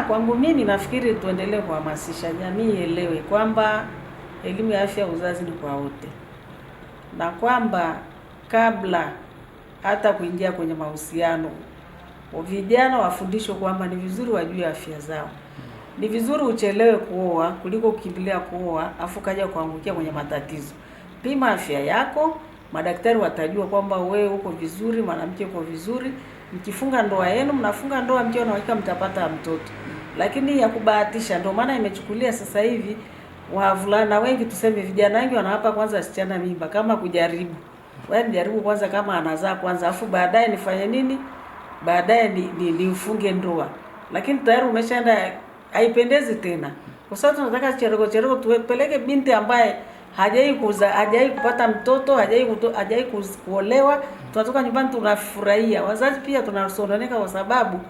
Kwangu mimi nafikiri tuendelee kuhamasisha jamii ielewe kwamba elimu ya afya ya uzazi ni kwa wote, na kwamba kabla hata kuingia kwenye mahusiano, vijana wafundishwe kwamba ni vizuri wajue afya zao. Ni vizuri uchelewe kuoa kuliko kukimbilia kuoa afu kaja kuangukia kwenye matatizo. Pima afya yako, madaktari watajua kwamba wewe uko vizuri, mwanamke uko vizuri. Mkifunga ndoa yenu, mnafunga ndoa mkiwa na hakika mtapata mtoto. Lakini ya kubahatisha, ndio maana imechukulia sasa hivi wavulana wengi, tuseme vijana wengi, wanawapa kwanza wasichana mimba kama kujaribu. Wewe jaribu kwanza kama anazaa kwanza, afu baadaye nifanye nini? Baadaye ni ufunge ndoa. Lakini tayari umeshaenda, haipendezi tena. Kwa sababu tunataka chereko tupeleke binti ambaye hajai kupata mtoto, hajai kuolewa. Tunatoka nyumbani tunafurahia. Wazazi pia tunasononeka kwa sababu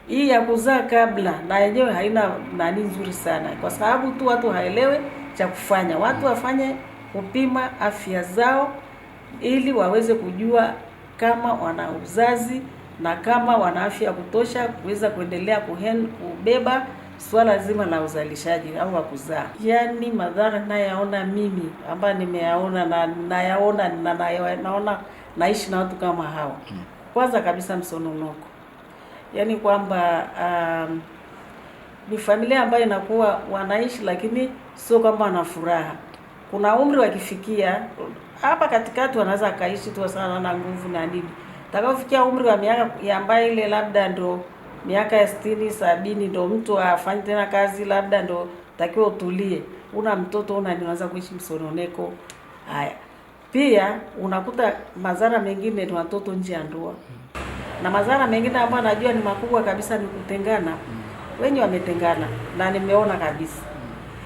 hii ya kuzaa kabla na yenyewe haina nani nzuri sana. Kwa sababu tu watu haelewe cha kufanya. Watu wafanye kupima afya zao ili waweze kujua kama wana uzazi na kama wana afya ya kutosha kuweza kuendelea kubeba swala zima la uzalishaji au wa kuzaa. Yaani madhara ninayoyaona mimi ambayo nimeyaona na naona naishi na watu kama hao. Kwanza kabisa msononoko. Yaani kwamba ni familia ambayo inakuwa wanaishi lakini sio kwamba wana furaha. Kuna umri wakifikia hapa katikati wanaweza kaishi tu sana na nguvu na nini. Utakapofikia umri wa miaka ambayo ile labda ndo miaka ya 60, 70 ndo mtu afanye tena kazi, labda ndo takiwa utulie. Una mtoto unaanza kuishi msononeko. Haya. Pia unakuta madhara mengine ni watoto nje ya ndoa. Na madhara mengine ambayo najua ni makubwa kabisa ni kutengana. Wengi wametengana na nimeona kabisa.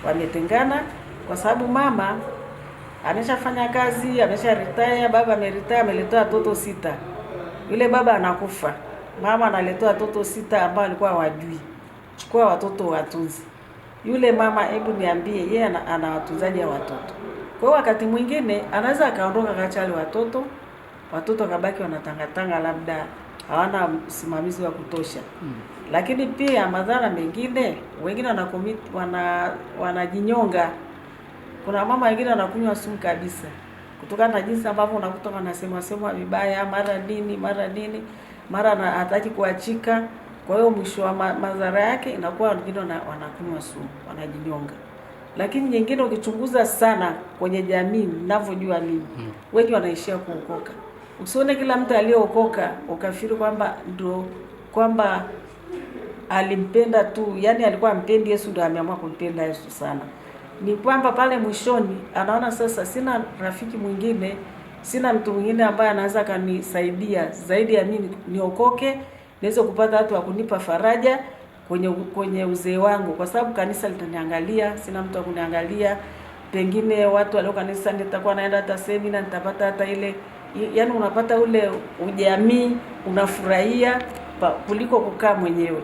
Wametengana kwa sababu mama ameshafanya kazi, amesha-retire, baba ame-retire, ameletoa watoto 6. Yule baba anakufa. Mama analetoa watoto 6 ambao alikuwa hawajui. Chukua watoto watunzi. Yule mama, hebu niambie, yeye ana watunzaji wa watoto. Kwa hiyo wakati mwingine anaweza akaondoka kaacha wale watoto kabaki wanatangatanga, labda hawana usimamizi wa kutosha. Lakini pia madhara mengine, wengine wanajinyonga. Kuna mama wengine wanakunywa sumu kabisa. Kutokana na jinsi ambavyo unakuta wanasema vibaya, mara nini, mara hataki kuachika. Kwa hiyo mwisho wa madhara yake inakuwa wengine wanakunywa sumu, wanajinyonga. Lakini nyingine ukichunguza sana kwenye jamii ninavyojua mimi, wengi wanaishia kuokoka. Usione kila mtu aliyeokoka ukafikiri kwamba alimpenda tu, yani alikuwa ampendi Yesu ndio ameamua kumpenda Yesu sana. Ni kwamba pale mwishoni anaona sasa sina rafiki mwingine, sina mtu mwingine ambaye anaweza kanisaidia zaidi ya mimi niokoke, niweze kupata watu wa kunipa faraja kwenye uzee wangu, kwa sababu kanisa litaniangalia, sina mtu wa kuniangalia. Pengine watu walio kanisa nitakuwa naenda hata semina, nitapata hata ile, yani unapata ule ujamii, unafurahia kuliko kukaa mwenyewe.